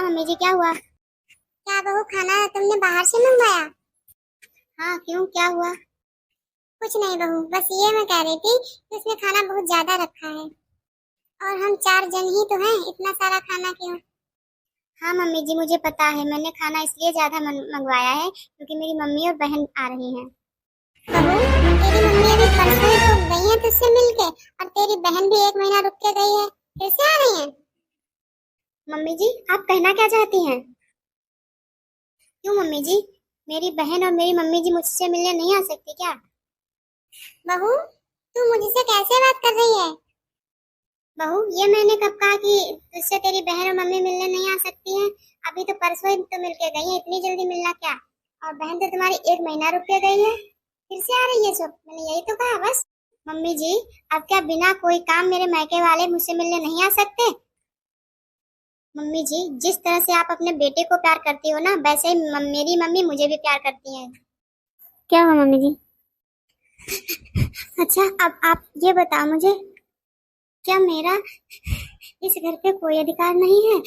हाँ मम्मी जी, क्या हुआ? क्या बहू, खाना तुमने बाहर से मंगवाया? हाँ, क्यों, क्या हुआ? कुछ नहीं बहू, बस ये मैं कह रही थी कि उसमें खाना बहुत ज्यादा रखा है और हम 4 जन ही तो हैं, इतना सारा खाना क्यों? हाँ मम्मी जी, मुझे पता है, मैंने खाना इसलिए ज्यादा मंगवाया है क्योंकि मेरी मम्मी और बहन आ रही हैं। बहू, तेरी मम्मी अभी परसों ही तो गई है तुझसे मिलके, और तेरी बहन भी 1 महीना रुक के गई है, फिर से आ रही है? मम्मी जी, आप कहना क्या चाहती हैं? क्यों मम्मी जी, मेरी बहन और मेरी मम्मी जी मुझसे मिलने नहीं आ सकती क्या? बहू, तू मुझसे कैसे बात कर रही है? बहू, ये मैंने कब कहा कि तुझसे तेरी बहन और मम्मी मिलने नहीं आ सकती हैं? अभी तो परसों ही तो मिलके गई है, इतनी जल्दी मिलना क्या? और बहन तो तुम्हारी 1 महीना रुक के गई है, फिर से आ रही है सब, मैंने यही तो कहा बस। मम्मी जी, अब क्या बिना कोई काम मेरे मायके वाले मुझसे मिलने नहीं आ सकते? मम्मी जी, जिस तरह से आप अपने बेटे को प्यार करती हो ना, वैसे ही मेरी मम्मी मुझे भी प्यार करती है। क्या हुआ मम्मी जी? अच्छा, अब आप ये बताओ मुझे, क्या मेरा इस घर पे कोई अधिकार नहीं है?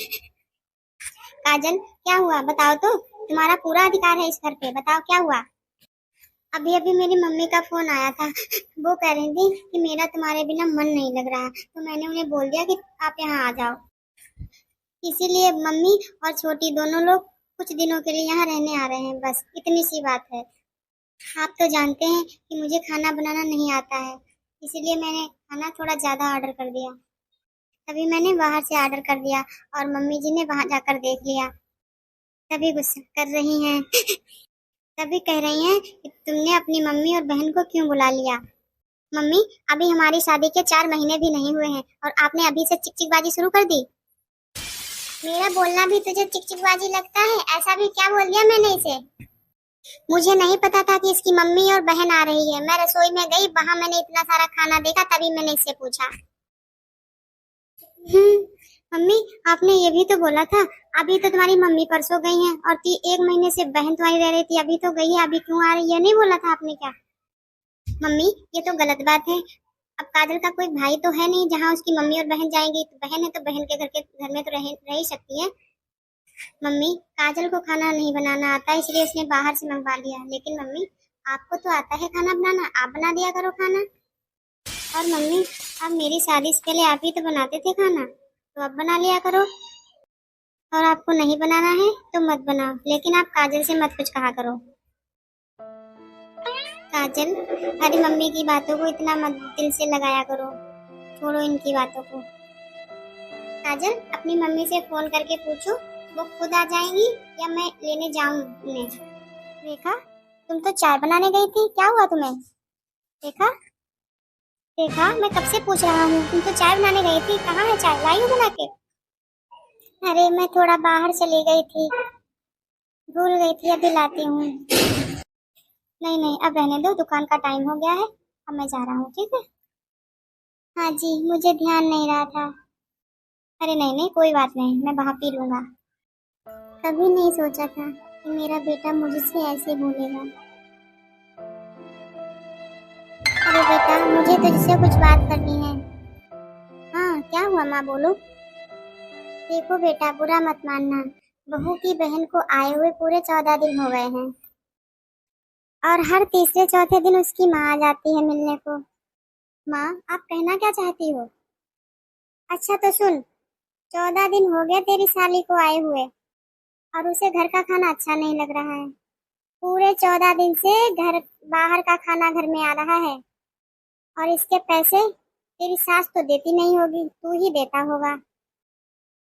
काजल, क्या हुआ बताओ तो, तुम्हारा पूरा अधिकार है इस घर पे, बताओ क्या हुआ? अभी अभी मेरी मम्मी का फोन आया था, वो कह रही थी कि मेरा तुम्हारे बिना मन नहीं लग रहा, तो मैंने उन्हें बोल दिया कि आप यहाँ आ जाओ, इसीलिए मम्मी और छोटी दोनों लोग कुछ दिनों के लिए यहाँ रहने आ रहे हैं, बस इतनी सी बात है। आप तो जानते हैं कि मुझे खाना बनाना नहीं आता है, इसीलिए मैंने खाना थोड़ा ज्यादा ऑर्डर कर दिया, तभी मैंने बाहर से ऑर्डर कर दिया और मम्मी जी ने वहां जाकर देख लिया, तभी गुस्सा कर रही हैं। तभी कह रही हैं कि तुमने अपनी मम्मी और बहन को क्यों बुला लिया? मम्मी, अभी हमारी शादी के 4 महीने भी नहीं हुए हैं और आपने अभी से चिकचिकबाजी शुरू कर दी। मेरा बोलना भी तुझे चिकचिकबाजी लगता है? ऐसा भी क्या बोल दिया मैंने इसे? मुझे नहीं पता था कि इसकी मम्मी और बहन आ रही है, मैं रसोई में गई, वहां मैंने इतना सारा खाना देखा, तभी मैंने इससे पूछा। मम्मी, आपने ये भी तो बोला था, अभी तो तुम्हारी मम्मी परसों गई हैं और 1 महीने से बहन तुम्हारी रह रही थी, अभी तो गई है, अभी क्यों आ रही है, ये नहीं बोला था आपने क्या? मम्मी, ये तो गलत बात है, अब काजल का कोई भाई तो है नहीं जहाँ उसकी मम्मी और बहन जाएंगी, तो बहन है तो बहन के घर में तो रह ही सकती है। मम्मी, काजल को खाना नहीं बनाना आता, इसलिए उसने बाहर से मंगवा लिया, लेकिन मम्मी आपको तो आता है खाना बनाना, आप बना दिया करो खाना। और मम्मी, अब मेरी शादी से पहले आप ही तो बनाते थे खाना, तो अब बना लिया करो, और आपको नहीं बनाना है तो मत बनाओ, लेकिन आप काजल से मत कुछ कहा करो। काजल, हमारी मम्मी की बातों को इतना मत दिल से लगाया करो, छोड़ो इनकी बातों को। काजल, अपनी मम्मी से फोन करके पूछो वो खुद आ जाएंगी या मैं लेने जाऊं उन्हें। रेखा, तुम तो चाय बनाने गई थी, क्या हुआ तुम्हें? रेखा, रेखा, मैं कब से पूछ रहा हूँ, तुम तो चाय बनाने गई थी, कहाँ है चाय, लाई हो बना के? अरे मैं थोड़ा बाहर चली गई थी, भूल गई थी, अभी लाती हूँ। नहीं नहीं, अब रहने दो, दुकान का टाइम हो गया है, अब मैं जा रहा हूँ, ठीक है? हाँ जी, मुझे ध्यान नहीं रहा था। अरे नहीं नहीं, कोई बात नहीं, मैं वहाँ पी लूंगा। कभी नहीं सोचा था कि मेरा बेटा मुझसे ऐसे बोलेगा। अरे बेटा, मुझे तुझसे कुछ बात करनी है। हाँ, क्या हुआ माँ, बोलो। देखो बेटा, बुरा मत मानना, बहू की बहन को आए हुए पूरे 14 दिन हो गए हैं, और हर तीसरे चौथे दिन उसकी माँ आ जाती है मिलने को। माँ, आप कहना क्या चाहती हो? अच्छा तो सुन, 14 दिन हो गए तेरी साली को आए हुए, और उसे घर का खाना अच्छा नहीं लग रहा है, पूरे 14 दिन से घर बाहर का खाना घर में आ रहा है, और इसके पैसे तेरी सास तो देती नहीं होगी, तू ही देता होगा।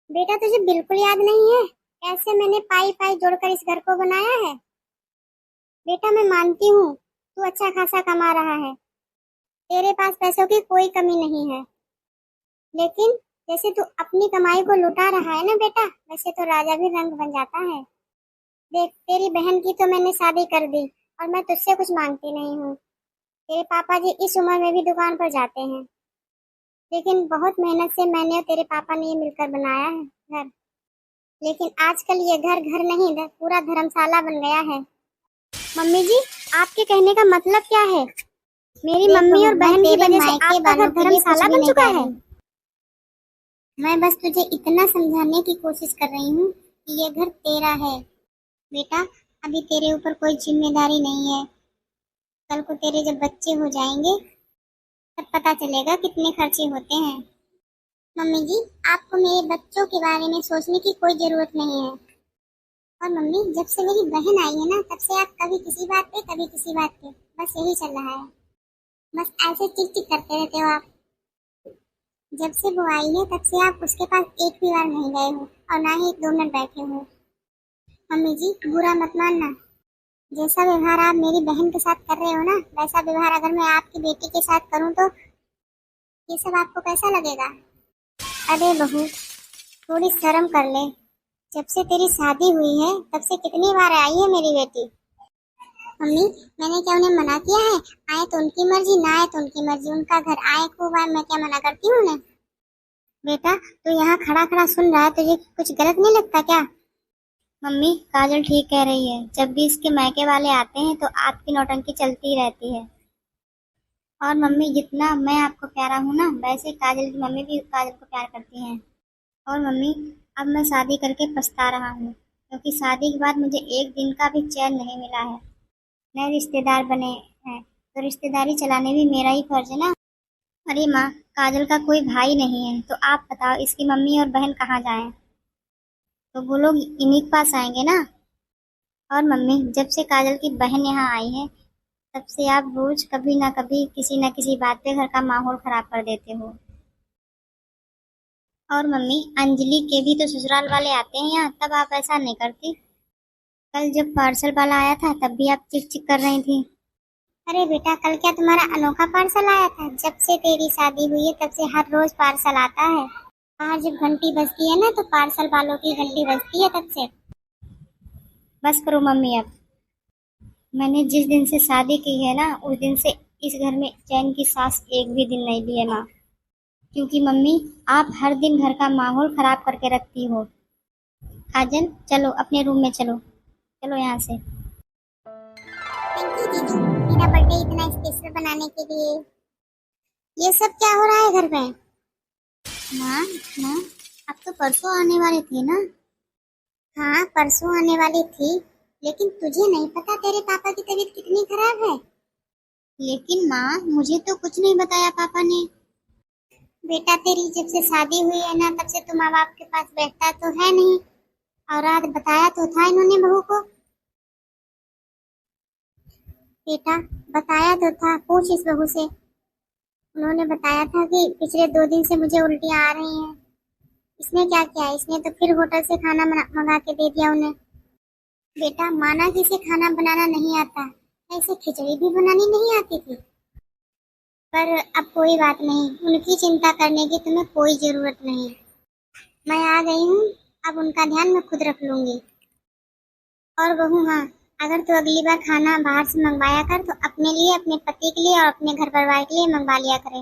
बेटा, तुझे बिल्कुल याद नहीं है कैसे मैंने पाई पाई जोड़कर इस घर को बनाया है? बेटा, मैं मानती हूँ तू अच्छा खासा कमा रहा है, तेरे पास पैसों की कोई कमी नहीं है, लेकिन जैसे तू अपनी कमाई को लुटा रहा है ना बेटा, वैसे तो राजा भी रंग बन जाता है। देख, तेरी बहन की तो मैंने शादी कर दी, और मैं तुझसे कुछ मांगती नहीं हूँ, तेरे पापा जी इस उम्र में भी दुकान पर जाते हैं, लेकिन बहुत मेहनत से मैंने और तेरे पापा ने ये मिलकर बनाया है घर, लेकिन आजकल ये घर घर नहीं, पूरा धर्मशाला बन गया है। मम्मी जी, आपके कहने का मतलब क्या है? मेरी मम्मी और बहन की वजह से आपका घर धर्मशाला बन चुका है? मैं बस तुझे इतना समझाने की कोशिश कर रही हूँ कि ये घर तेरा है। बेटा, अभी तेरे ऊपर कोई जिम्मेदारी नहीं है। कल को तेरे जब बच्चे हो जाएंगे तब पता चलेगा कितने खर्चे होते हैं। मम्मी जी, आपको मेरे बच्चों के बारे में सोचने की कोई जरूरत नहीं है। और मम्मी, जब से मेरी बहन आई है ना, तब से आप कभी किसी बात पे कभी किसी बात पे, बस यही चल रहा है। बस ऐसे चिक चिक करते रहते हो आप। जब से वो आई है तब से आप उसके पास एक भी बार नहीं गए हो और ना ही 2 मिनट बैठे हो। मम्मी जी, बुरा मत मानना। जैसा व्यवहार आप मेरी बहन के साथ कर रहे हो ना, वैसा व्यवहार अगर मैं आपकी बेटी के साथ करूं तो ये सब आपको कैसा लगेगा? अरे बहू, थोड़ी शर्म कर ले। जब से तेरी शादी हुई है तब से कितनी बार आई है मेरी बेटी। मम्मी, मैंने क्या उन्हें मना किया है? आए तो उनकी मर्जी, ना आए तो उनकी मर्जी। उनका घर आए खूब आए, मैं क्या मना करती हूँ उन्हें? बेटा, तू यहाँ खड़ा खड़ा सुन रहा है, तुझे कुछ गलत नहीं लगता क्या? मम्मी, काजल ठीक कह रही है। जब भी इसके मायके वाले आते हैं तो आपकी नौटंकी चलती ही रहती है। और मम्मी, जितना मैं आपको प्यारा हूँ ना, वैसे काजल की मम्मी भी काजल को प्यार करती हैं। और मम्मी, अब मैं शादी करके पछता रहा हूँ, क्योंकि शादी के बाद मुझे एक दिन का भी चैन नहीं मिला है। नए रिश्तेदार बने हैं तो रिश्तेदारी चलाने भी मेरा ही फर्ज है ना। अरे माँ, काजल का कोई भाई नहीं है, तो आप बताओ इसकी मम्मी और बहन कहाँ जाएं? तो वो लोग इन्हीं के पास आएंगे ना। और मम्मी, जब से काजल की बहन यहाँ आई है तब से आप रोज कभी ना कभी किसी न किसी बात पे घर का माहौल खराब कर देते हो। और मम्मी, अंजलि के भी तो ससुराल वाले आते हैं यहाँ, तब आप ऐसा नहीं करती। कल जब पार्सल वाला आया था तब भी आप चिक चिक कर रही थी। अरे बेटा, कल क्या तुम्हारा अनोखा पार्सल आया था? जब से तेरी शादी हुई है तब से हर रोज पार्सल आता है। बाहर जब घंटी बजती है ना तो पार्सल वालों की घंटी बजती है तब से। बस करो मम्मी अब। मैंने जिस दिन से शादी की है ना, उस दिन से इस घर में चैन की सांस एक भी दिन नहीं ली है माँ। क्योंकि मम्मी, आप हर दिन घर का माहौल खराब करके रखती हो। काजल, चलो अपने रूम में चलो। चलो यहाँ से। थैंक यू जीजू, मेरा बर्थडे इतना स्पेशल बनाने के लिए। ये सब क्या हो रहा है घर में? माँ, माँ, आप तो परसों आने वाली थी ना? हाँ, परसों आने वाली थी, लेकिन तुझे नहीं पता तेरे पापा की तबीयत कितनी खराब है। लेकिन माँ, मुझे तो कुछ नहीं बताया पापा ने। बेटा, तेरी जब से शादी हुई है ना, तब से तू माँ बाप के पास बैठता तो है नहीं। और आज बताया तो था इन्होंने बहू को। बेटा, बताया तो था, पूछ इस बहू से। उन्होंने बताया था कि पिछले 2 दिन से मुझे उल्टियाँ आ रही हैं। इसने क्या किया? इसने तो फिर होटल से खाना मंगा के दे दिया उन्हें। बेटा, माना कि इसे खाना बनाना नहीं आता, ऐसे खिचड़ी भी बनानी नहीं आती थी। पर अब कोई बात नहीं, उनकी चिंता करने की तुम्हें कोई जरूरत नहीं। मैं आ गई हूँ, अब उनका ध्यान मैं खुद रख लूंगी। और बहू, हाँ, अगर तू अगली बार खाना बाहर से मंगवाया कर तो अपने लिए, अपने पति के लिए और अपने घर परिवार के लिए मंगवा लिया करे।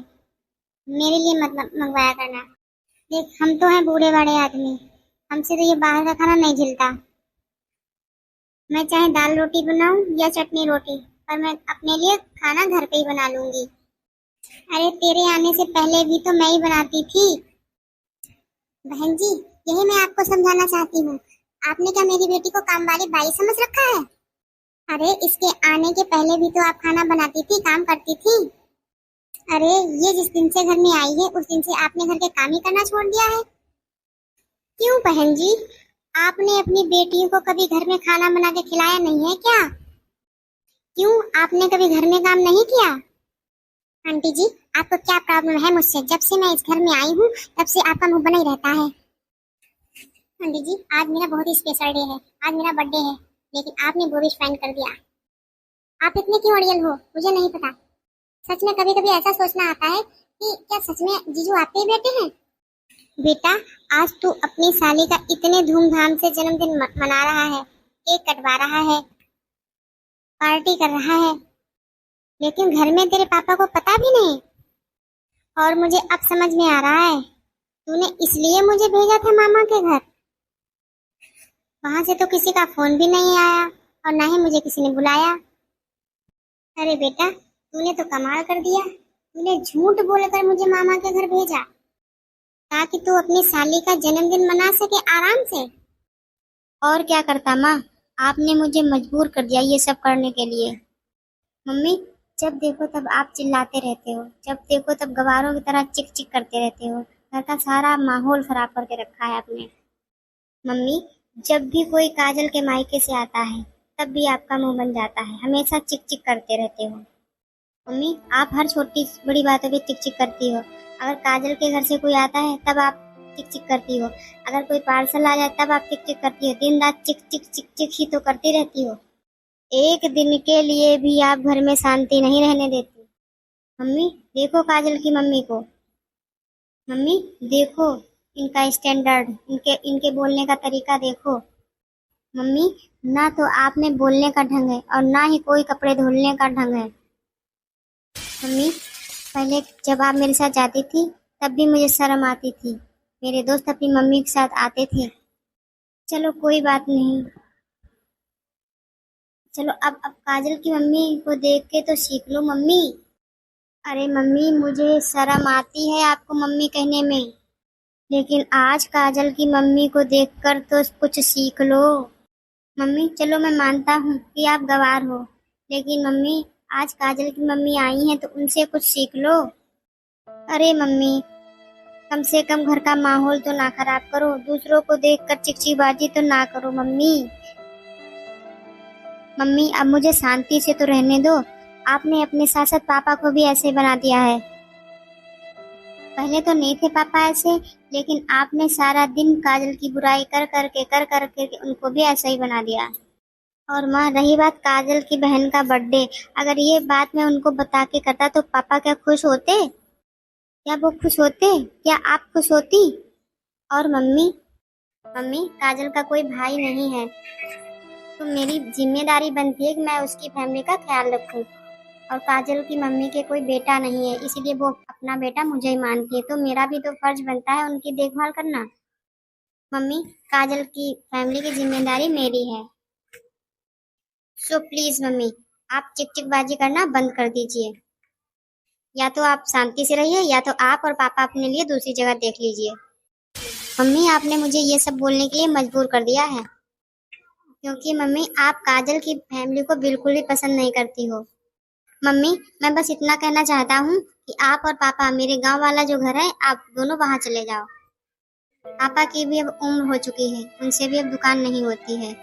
मेरे लिए मत मंगवाया करना। देख, हम तो हैं बूढ़े बड़े आदमी, हमसे तो ये बाहर का खाना नहीं झिलता। मैं चाहे दाल रोटी बनाऊं या चटनी रोटी, पर मैं अपने लिए खाना घर पे ही बना लूंगी। अरे, तेरे आने से पहले भी तो मैं ही बनाती थी। बहन जी, यही मैं आपको समझाना चाहती हूँ। आपने क्या मेरी बेटी को काम वाली बाई समझ रखा है? अरे, इसके आने के पहले भी तो आप खाना बनाती थी, काम करती थी। अरे, ये जिस दिन से घर में आई है उस दिन से आपने घर के काम ही करना छोड़ दिया है। क्यों बहन जी, आपने अपनी बेटियों को कभी घर में खाना बना के खिलाया नहीं है क्या? क्यों, आपने कभी घर में काम नहीं किया? आंटी जी, आपको क्या प्रॉब्लम है मुझसे? जब से मैं इस घर में आई हूँ तब से आपका मुंह बना ही रहता है। आंटी जी, आज मेरा बहुत ही स्पेशल डे है, आज मेरा बर्थडे है, लेकिन आपने वो भी ज्वाइन कर दिया। आप इतने क्यों अड़ियल हो, मुझे नहीं पता। सच में कभी कभी ऐसा सोचना आता है कि क्या सच में जीजू आपके ही बेटे हैं? बेटा, आज तू अपनी साली का इतने धूमधाम से जन्मदिन मना रहा है, केक कटवा रहा है, पार्टी कर रहा है, लेकिन घर में तेरे पापा को पता भी नहीं। और मुझे अब समझ में आ रहा है, तूने इसलिए मुझे भेजा था मामा के घर। वहां से तो किसी का फोन भी नहीं आया और ना ही मुझे किसी ने बुलाया। अरे बेटा, तूने तो कमाल कर दिया। तूने झूठ बोलकर मुझे मामा के घर भेजा ताकि तू अपनी साली का जन्मदिन मना सके आराम से। और क्या करता माँ, आपने मुझे मजबूर कर दिया ये सब करने के लिए। मम्मी, जब देखो तब आप चिल्लाते रहते हो, जब देखो तब गवारों की तरह चिक चिक करते रहते हो। घर का सारा माहौल खराब करके रखा है आपने। मम्मी, जब भी कोई काजल के मायके से आता है तब भी आपका मुंह बन जाता है, हमेशा चिक चिक करते रहते हो। मम्मी, आप हर छोटी बड़ी बातों पे चिक चिक करती हो। अगर काजल के घर से कोई आता है तब आप चिक चिक करती हो, अगर कोई पार्सल आ जाए तब आप चिक चिक करती हो। दिन रात चिक चिक चिक चिक ही तो करती रहती हो। एक दिन के लिए भी आप घर में शांति नहीं रहने देती। मम्मी, देखो काजल की मम्मी को। मम्मी, देखो इनका स्टैंडर्ड, इनके इनके बोलने का तरीका देखो। मम्मी, ना तो आप में बोलने का ढंग है और ना ही कोई कपड़े धुलने का ढंग है। मम्मी, पहले जब आप मेरे साथ जाती थी तब भी मुझे शर्म आती थी। मेरे दोस्त अपनी मम्मी के साथ आते थे। चलो कोई बात नहीं, चलो अब काजल की मम्मी को देख के तो सीख लो मम्मी। अरे मम्मी, मुझे शर्म आती है आपको मम्मी कहने में, लेकिन आज काजल की मम्मी को देखकर तो कुछ सीख लो। मम्मी, चलो मैं मानता हूँ कि आप गंवार हो, लेकिन मम्मी आज काजल की मम्मी आई हैं तो उनसे कुछ सीख लो। अरे मम्मी, कम से कम घर का माहौल तो ना खराब करो, दूसरों को देखकर चिकचिबाजी तो ना करो मम्मी। मम्मी, अब मुझे शांति से तो रहने दो। आपने अपने साथ साथ पापा को भी ऐसे बना दिया है। पहले तो नहीं थे पापा ऐसे, लेकिन आपने सारा दिन काजल की बुराई कर करके उनको भी ऐसा ही बना दिया। और माँ, रही बात काजल की बहन का बर्थडे, अगर ये बात मैं उनको बता के करता तो पापा क्या खुश होते? क्या वो खुश होते? क्या आप खुश होती? और मम्मी, मम्मी काजल का कोई भाई नहीं है, तो मेरी जिम्मेदारी बनती है कि मैं उसकी फैमिली का ख्याल रखूं। और काजल की मम्मी के कोई बेटा नहीं है, इसीलिए वो अपना बेटा मुझे ही मानती है, तो मेरा भी तो फर्ज बनता है उनकी देखभाल करना। मम्मी, काजल की फैमिली की जिम्मेदारी मेरी है। सो प्लीज मम्मी, आप चिकचिकबाजी करना बंद कर दीजिए। या तो आप शांति से रहिए, या तो आप और पापा अपने लिए दूसरी जगह देख लीजिए। मम्मी, आपने मुझे ये सब बोलने के लिए मजबूर कर दिया है, क्योंकि मम्मी आप काजल की फैमिली को बिल्कुल भी पसंद नहीं करती हो। मम्मी, मैं बस इतना कहना चाहता हूँ कि आप और पापा मेरे गांव वाला जो घर है आप दोनों वहां चले जाओ। पापा की भी अब उम्र हो चुकी है, उनसे भी अब दुकान नहीं होती है।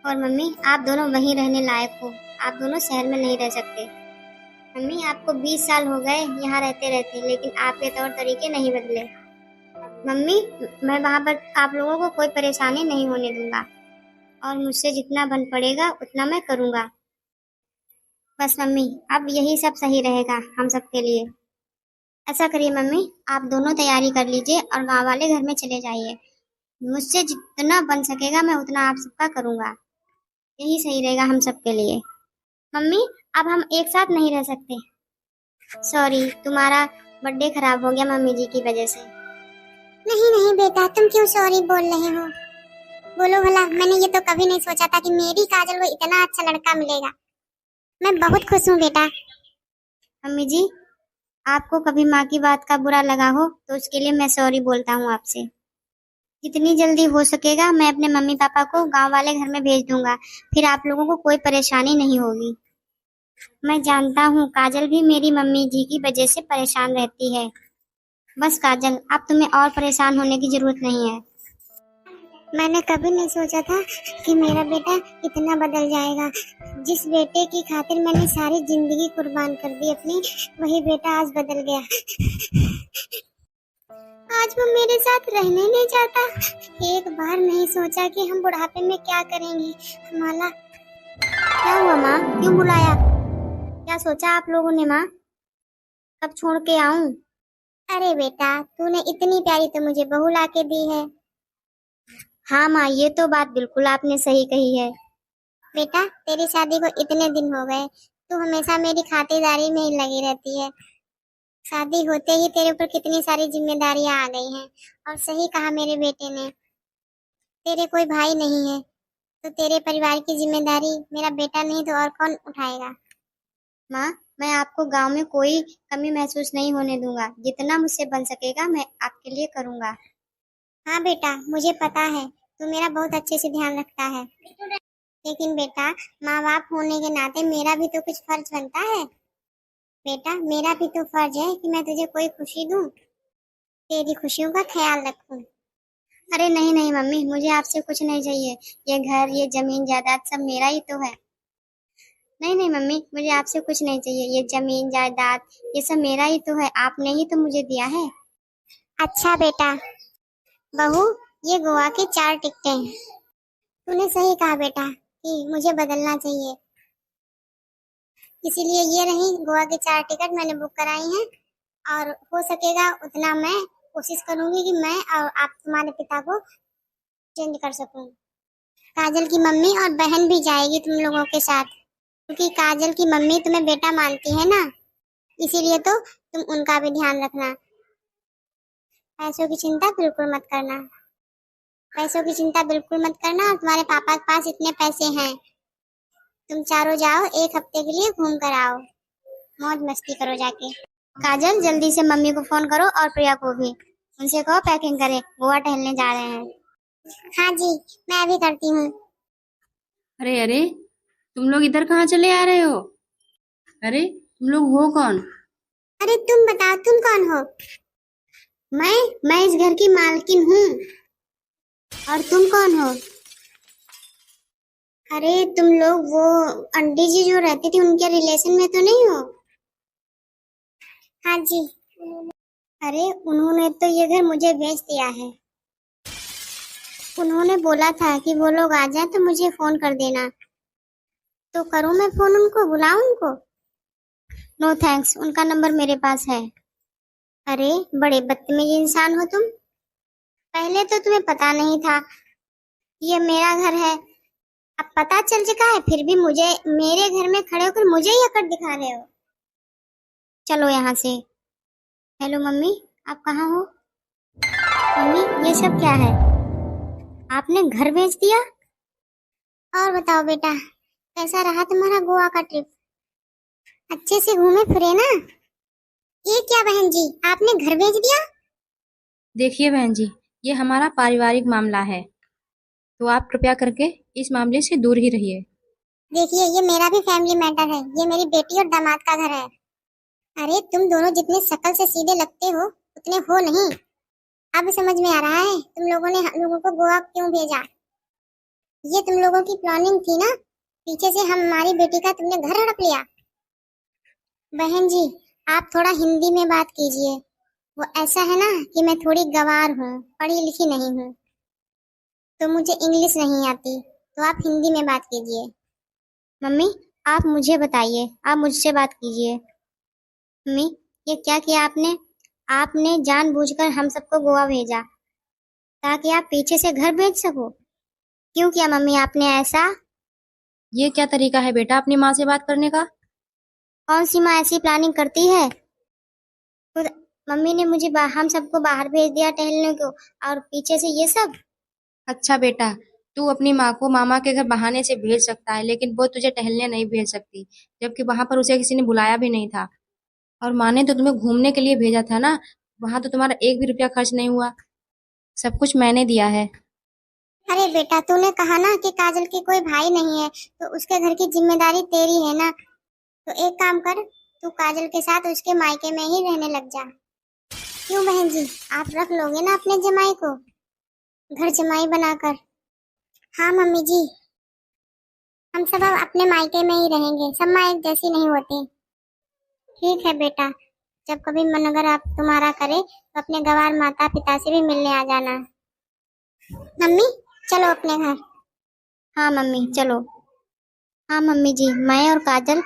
और मम्मी, आप दोनों वहीं रहने लायक हो, आप दोनों शहर में नहीं रह सकते। मम्मी, आपको 20 साल हो गए यहाँ रहते रहते, लेकिन आपके तौर तरीके नहीं बदले। मम्मी, मैं वहाँ पर आप लोगों को कोई परेशानी नहीं होने दूंगा, और मुझसे जितना बन पड़ेगा उतना मैं करूँगा। बस मम्मी, अब यही सब सही रहेगा हम सबके लिए। ऐसा करिए मम्मी, आप दोनों तैयारी कर लीजिए और गाँव वाले घर में चले जाइए। मुझसे जितना बन सकेगा मैं उतना आप सबका करूँगा, यही सही रहेगा हम सबके लिए। मम्मी, अब हम एक साथ नहीं रह सकते। सॉरी, तुम्हारा बर्थडे खराब हो गया मम्मी जी की वजह से। नहीं नहीं बेटा, तुम क्यों सॉरी बोल रहे हो? बोलो भला, मैंने ये तो कभी नहीं सोचा था कि मेरी काजल को इतना अच्छा लड़का मिलेगा। मैं बहुत खुश हूँ बेटा। मम्मी जी, आपको कभी माँ की बात का बुरा लगा हो तो उसके लिए मैं सॉरी बोलता हूँ आपसे। जितनी जल्दी हो सकेगा मैं अपने मम्मी पापा को गांव वाले घर में भेज दूंगा, फिर आप लोगों को कोई परेशानी नहीं होगी। मैं जानता हूँ काजल भी मेरी मम्मी जी की वजह से परेशान रहती है। बस काजल, अब तुम्हें और परेशान होने की जरूरत नहीं है। मैंने कभी नहीं सोचा था कि मेरा बेटा इतना बदल जाएगा। जिस बेटे की खातिर मैंने सारी जिंदगी कुर्बान कर दी अपनी, वही बेटा आज बदल गया। आज वो मेरे साथ रहने नहीं चाहता। एक बार नहीं सोचा कि हम बुढ़ापे में क्या करेंगे। माला, क्या हुआ माँ, क्यों बुलाया? क्या सोचा आप लोगों ने माँ? कब छोड़ के आऊं? अरे बेटा, तूने इतनी प्यारी तो मुझे बहू ला के दी है। हाँ माँ, ये तो बात बिल्कुल आपने सही कही है। बेटा, तेरी शादी को इतने दिन हो गए, तू हमेशा मेरी खातिरदारी में ही लगी रहती है। शादी होते ही तेरे ऊपर कितनी सारी जिम्मेदारियां आ गई हैं। और सही कहा मेरे बेटे ने, तेरे कोई भाई नहीं है, तो तेरे परिवार की जिम्मेदारी मेरा बेटा नहीं तो और कौन उठाएगा? माँ, मैं आपको गांव में कोई कमी महसूस नहीं होने दूंगा। जितना मुझसे बन सकेगा मैं आपके लिए करूंगा। हाँ बेटा, मुझे पता है तू मेरा बहुत अच्छे से ध्यान रखता है। लेकिन बेटा, माँ बाप होने के नाते मेरा भी तो कुछ फर्ज बनता है। बेटा, मेरा भी तो फर्ज है कि मैं तुझे कोई खुशी दूं, तेरी खुशियों का ख्याल रखूं। अरे नहीं नहीं मम्मी, मुझे आपसे कुछ नहीं चाहिए। ये घर, ये जमीन जायदाद सब मेरा ही तो है। नहीं नहीं मम्मी, मुझे आपसे कुछ नहीं चाहिए। ये जमीन जायदाद ये सब मेरा ही तो है, आपने ही तो मुझे दिया है। अच्छा बेटा। बहू, ये गोवा की 4 टिकटें हैं। तूने सही कहा बेटा कि मुझे बदलना चाहिए, इसीलिए ये रही गोवा की 4 टिकट मैंने बुक कराई हैं। और हो सकेगा उतना मैं कोशिश करूंगी कि मैं और आप तुम्हारे पिता को चेंज कर सकूं। काजल की मम्मी और बहन भी जाएगी तुम लोगों के साथ, क्योंकि काजल की मम्मी तुम्हें बेटा मानती है ना, इसीलिए तो तुम उनका भी ध्यान रखना। पैसों की चिंता बिल्कुल मत करना, पैसों की चिंता बिल्कुल मत करना। और तुम्हारे पापा के पास इतने पैसे हैं, तुम चारों जाओ, 1 हफ्ते के लिए घूम कर आओ, मौज मस्ती करो जाके। काजल, जल्दी से मम्मी को फोन करो और प्रिया को भी, उनसे कहो पैकिंग करे, गोवा टहलने जा रहे हैं। हाँ जी, मैं अभी करती हूँ। अरे अरे, तुम लोग इधर कहाँ चले आ रहे हो? अरे तुम लोग हो कौन? अरे तुम बताओ, तुम कौन हो? मैं इस घर की मालकिन हूँ। और तुम कौन हो? अरे तुम लोग वो आंटी जी जो रहती थी उनके रिलेशन में तो नहीं हो? हाँ जी। अरे उन्होंने तो ये घर मुझे बेच दिया है। उन्होंने बोला था कि वो लोग आ जाए तो मुझे फोन कर देना, तो करूँ मैं फोन उनको, बुलाऊं उनको? नो थैंक्स, उनका नंबर मेरे पास है। अरे बड़े बदतमीज इंसान हो तुम। पहले तो तुम्हें पता नहीं था ये मेरा घर है, अब पता चल चुका है, फिर भी मुझे मेरे घर में खड़े होकर मुझे ही अकड़ दिखा रहे हो। चलो यहाँ से। हेलो मम्मी, आप कहाँ हो? मम्मी, ये सब क्या है? आपने घर बेच दिया? और बताओ बेटा, कैसा रहा तुम्हारा गोवा का ट्रिप? अच्छे से घूमे फिरे ना? ये क्या बहन जी, आपने घर बेच दिया? देखिए बहन जी, ये हमारा पारिवारिक मामला है, तो आप कृपया करके इस मामले से दूर ही रहिए। देखिए, ये मेरा भी फैमिली मैटर है, ये मेरी बेटी और दामाद का घर है। अरे तुम दोनों जितने शक्ल से सीधे लगते हो उतने हो नहीं। अब समझ में आ रहा है तुम लोगों ने हम लोगों को गोवा क्यों भेजा। ये तुम लोगों की प्लानिंग थी ना, पीछे से हमारी बेटी का तुमने घर हड़प लिया। बहन जी, आप थोड़ा हिंदी में बात कीजिए। वो ऐसा है ना कि मैं थोड़ी गंवार हूँ, पढ़ी लिखी नहीं हूँ, तो मुझे इंग्लिश नहीं आती, तो आप हिंदी में बात कीजिए। मम्मी, आप मुझे बताइए, आप मुझसे बात कीजिए। मम्मी, ये क्या किया आपने? आपने जानबूझकर हम सबको गोवा भेजा ताकि आप पीछे से घर बेच सको। क्यों किया मम्मी आपने ऐसा? ये क्या तरीका है बेटा अपनी माँ से बात करने का? कौन सी माँ ऐसी प्लानिंग करती है? खुद मम्मी ने मुझे हम सबको बाहर भेज दिया टहलने को, और पीछे से ये सब। अच्छा बेटा, तू अपनी माँ को मामा के घर बहाने से भेज सकता है, लेकिन वो तुझे टहलने नहीं भेज सकती, जबकि वहां पर उसे किसी ने बुलाया भी नहीं था। और माँ ने तो तुम्हें घूमने के लिए भेजा था ना, वहां तो तुम्हारा 1 भी रुपया खर्च नहीं हुआ, सब कुछ मैंने दिया है। अरे बेटा, तूने कहा ना कि काजल के कोई भाई नहीं है, तो उसके घर की जिम्मेदारी तेरी है ना। तो एक काम कर, तू काजल के साथ उसके मायके में ही रहने लग जा। क्यों बहन जी, आप रख लोगे ना अपने जमाई को, घर जमाई बनाकर? हाँ मम्मी जी, हम सब अब अपने मायके में ही रहेंगे, सब माँ एक जैसी नहीं होती। ठीक है बेटा, जब कभी मन अगर आप तुम्हारा करे तो अपने गवार माता पिता से भी मिलने आ जाना। मम्मी, चलो अपने घर। हाँ मम्मी चलो। हाँ मम्मी जी, मैं और काजल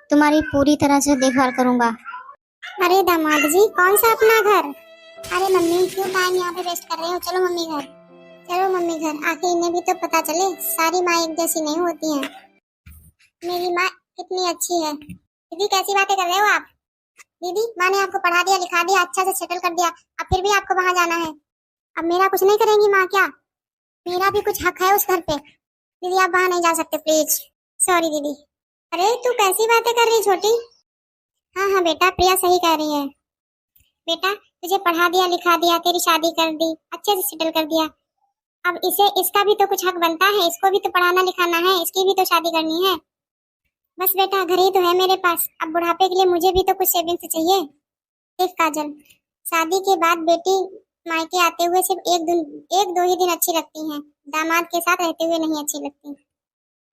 तुम्हारी पूरी तरह से देखभाल करूंगा। अरे दामाद जी, कौन सा अपना घर? अरे मम्मी, क्यों टाइम यहाँ पे वेस्ट कर रहे हो, चलो मम्मी घर। चलो मम्मी घर, आखिर इन्हें भी तो पता चले सारी माँ एक जैसी नहीं होती हैं। मेरी माँ कितनी अच्छी है। दीदी, कैसी बातें कर रहे हो आप? दीदी, माँ ने आपको पढ़ा दिया लिखा दिया, अच्छा से सेटल कर दिया, अब फिर भी आपको वहां जाना है। अब मेरा कुछ नहीं करेंगी माँ क्या? मेरा भी कुछ हक है उस घर पे। दीदी आप वहां नहीं जा सकते प्लीज। सॉरी दीदी। अरे तू कैसी बातें कर रही छोटी? हाँ हाँ बेटा, प्रिया सही कह रही है। बेटा तुझे पढ़ा दिया लिखा दिया, तेरी शादी कर दी, अच्छे से सेटल कर दिया, अब इसे इसका भी तो कुछ हक बनता है, इसको भी तो पढ़ाना लिखाना है, इसकी भी तो शादी करनी है। बस बेटा घर ही तो है मेरे पास, अब बुढ़ापे के लिए मुझे भी तो कुछ सेविंग्स चाहिए। देख काजल, शादी के बाद बेटी मायके आते हुए सिर्फ एक दो ही दिन अच्छी लगती हैं, दामाद के साथ रहते हुए नहीं अच्छी लगती।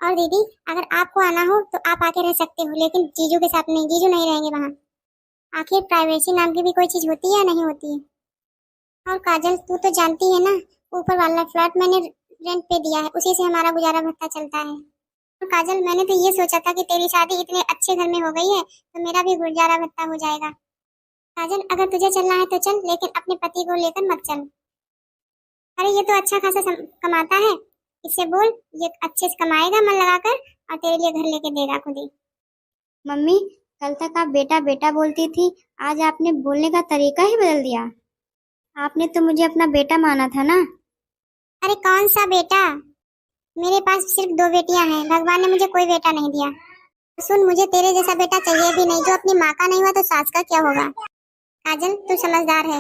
और दीदी अगर आपको आना हो तो आप आके रह सकते हो, लेकिन जीजू के साथ नहीं, जीजू नहीं रहेंगे वहाँ। आखिर प्राइवेसी नाम की भी कोई चीज होती है या नहीं होती है। और काजल तू तो जानती है ना, ऊपर वाला फ्लैट मैंने रेंट पे दिया है, उसी से हमारा गुजारा भत्ता चलता है। और काजल मैंने तो ये सोचा था कि तेरी शादी इतने अच्छे घर में हो गई है तो मेरा भी गुजारा भत्ता हो जाएगा। काजल अगर तुझे चलना है तो चल, लेकिन अपने पति को लेकर मत चल। अरे ये तो अच्छा खासा कमाता है, इससे बोल ये अच्छे से कमाएगा मन लगाकर और तेरे लिए घर लेके देगा खुद ही। मम्मी, कल तक आप बेटा बेटा बोलती थी, आज आपने बोलने का तरीका ही बदल दिया। आपने तो मुझे अपना बेटा माना था ना। अरे कौन सा बेटा, मेरे पास सिर्फ 2 बेटियां हैं, भगवान ने मुझे कोई बेटा नहीं दिया। सुन, मुझे तेरे जैसा बेटा चाहिए भी नहीं, जो अपनी माँ का नहीं हुआ तो सास का क्या होगा। काजल तू समझदार है,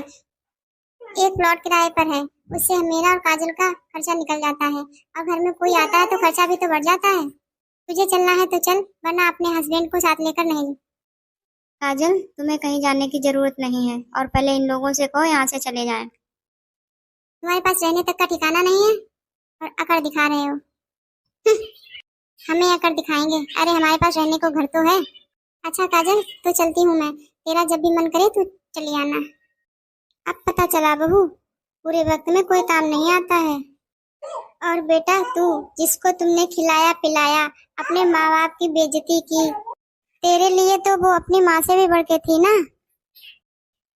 एक प्लॉट किराए पर है, उससे मेरा और काजल का खर्चा निकल जाता है, और घर में कोई आता है तो खर्चा भी तो बढ़ जाता है। तुझे चलना है तो चल, वरना अपने हस्बैंड को साथ लेकर नहीं। काजल, तुम्हें कहीं जाने की जरूरत नहीं है, और पहले इन लोगों से कहो यहाँ से चले जाएं। तुम्हारे पास रहने तक का ठिकाना नहीं है और अकड़ दिखा रहे हो। हमें अकड़ दिखाएंगे, अरे हमारे पास रहने को घर तो है। अच्छा काजल तो चलती हूँ मैं, तेरा जब भी मन करे तू चली आना। अब पता चला बहू, पूरे वक्त में कोई काम नहीं आता है। और बेटा तू, जिसको तुमने खिलाया पिलाया, अपने माँ बाप की बेइज्जती की, तेरे लिए तो वो अपनी माँ से भी बढ़ के थी ना।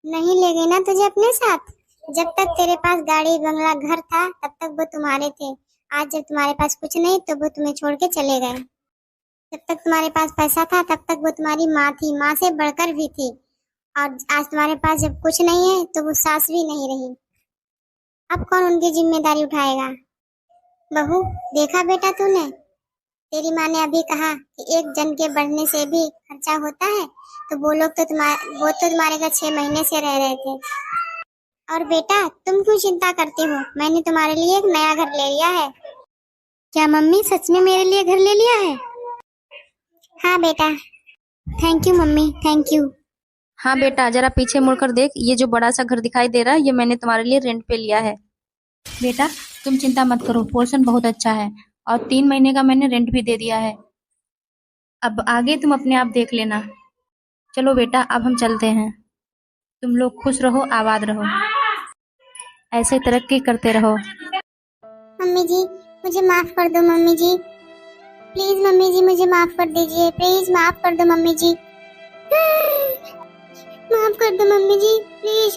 नहीं ले गई ना तुझे अपने साथ, जब तक तेरे पास गाड़ी बंगला घर था तब तक वो तुम्हारे थे, आज जब तुम्हारे पास कुछ नहीं तो वो तुम्हें छोड़ के चले गए। जब तक तुम्हारे पास पैसा था तब तक वो तुम्हारी माँ थी, माँ से बढ़कर भी थी, और आज तुम्हारे पास जब कुछ नहीं है तो वो सास भी नहीं रही। अब कौन उनकी जिम्मेदारी उठाएगा। बहू देखा बेटा तूने, तेरी माँ ने अभी कहा कि एक जन के बढ़ने से भी खर्चा होता है, तो वो लोग तो तुम्हारे घर 6 महीने से रह रहे थे। और बेटा तुम क्यों चिंता करती हो, मैंने तुम्हारे लिए एक नया घर ले लिया है। क्या मम्मी, सच में मेरे लिए घर ले लिया है? हाँ बेटा। Thank you mummy, thank you. हाँ बेटा, जरा पीछे मुड़कर देख, ये जो बड़ा सा घर दिखाई दे रहा है ये मैंने तुम्हारे लिए रेंट पे लिया है। बेटा तुम चिंता मत करो, पोर्शन बहुत अच्छा है और 3 महीने का मैंने रेंट भी दे दिया है। अब आगे तुम अपने आप देख लेना। चलो बेटा अब हम चलते हैं। तुम लोग खुश रहो, आबाद रहो, ऐसे तरक्की करते रहो। मम्मी जी मुझे माफ कर दो, मम्मी जी प्लीज, मम्मी जी मुझे माफ कर दीजिए, प्लीज माफ कर दो मम्मी जी, माफ कर दो मम्मी जी प्लीज।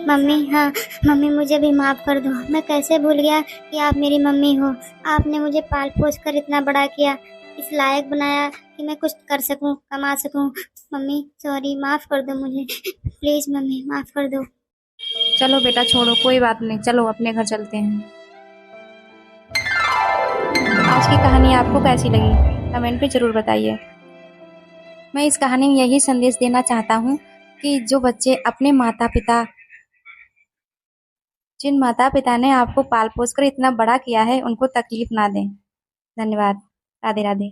मम्मी, हाँ मम्मी, मुझे भी माफ कर दो। मैं कैसे भूल गया कि आप मेरी मम्मी हो। आपने मुझे पाल पोस कर इतना बड़ा किया, इस लायक बनाया कि मैं कुछ कर सकूं, कमा सकूं। मम्मी सॉरी, माफ कर दो मुझे, प्लीज मम्मी माफ कर दो। चलो बेटा छोड़ो, कोई बात नहीं, चलो अपने घर चलते हैं। आज की कहानी आपको कैसी लगी कमेंट पे जरूर बताइए। मैं इस कहानी में यही संदेश देना चाहता हूँ कि जिन माता पिता ने आपको पाल पोस कर इतना बड़ा किया है उनको तकलीफ ना दें। धन्यवाद। राधे राधे।